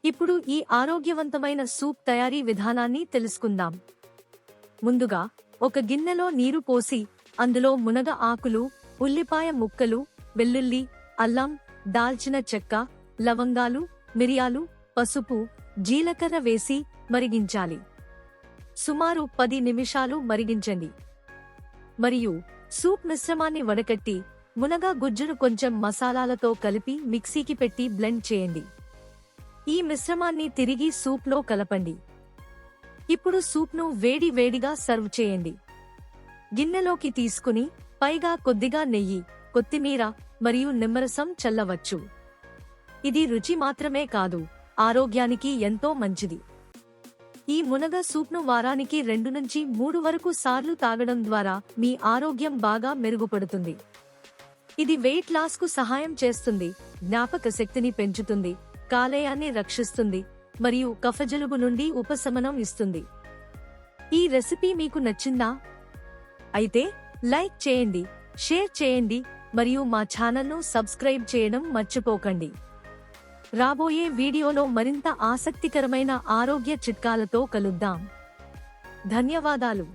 ఇప్పుడు ఈ ఆరోగ్యవంతమైన సూప్ తయారీ విధానాన్ని తెలుసుకుందాం. ముందుగా ఒక గిన్నెలో నీరు పోసి అందులో మునగ ఆకులు, ఉల్లిపాయ ముక్కలు, వెల్లుల్లి, అల్లం, దాల్చిన చెక్క, లవంగాలు, మిరియాలు, పసుపు, జీలకర్ర వేసి మరిగించాలి. సుమారు 10 నిమిషాలు మరిగించండి. మరియు సూప్ మిశ్రమాన్ని వడకట్టి మునగ గుజ్జును కొంచెం మసాలాలతో కలిపి మిక్సీకి పెట్టి బ్లెండ్ చేయండి. ఈ మిశ్రమాన్ని తిరిగి సూప్లో కలపండి. ఇప్పుడు సూప్ను వేడిగా సర్వ్ చేయండి. గిన్నెలోకి తీసుకుని పైగా కొద్దిగా నెయ్యి, కొత్తిమీర మరియు నిమ్మరసం చల్లవచ్చు. ఇది రుచి మాత్రమే కాదు, ఆరోగ్యానికి ఎంతో మంచిది. ఈ మునగ సూప్ను వారానికి 2 నుంచి 3 వరకు సార్లు తాగడం ద్వారా మీ ఆరోగ్యం బాగా మెరుగుపడుతుంది. ఇది వెయిట్ లాస్కు సహాయం చేస్తుంది, జ్ఞాపక శక్తిని పెంచుతుంది, కాలేయాన్ని రక్షిస్తుంది మరియు కఫజలుబు నుండి ఉపశమనం ఇస్తుంది. ఈ రెసిపీ మీకు నచ్చిందా? అయితే లైక్ చేయండి, షేర్ చేయండి మరియు మా ఛానల్ను సబ్స్క్రైబ్ చేయడం మర్చిపోకండి. రాబోయే వీడియోలో మరింత ఆసక్తికరమైన ఆరోగ్య చిట్కాలతో కలుద్దాం. ధన్యవాదాలు.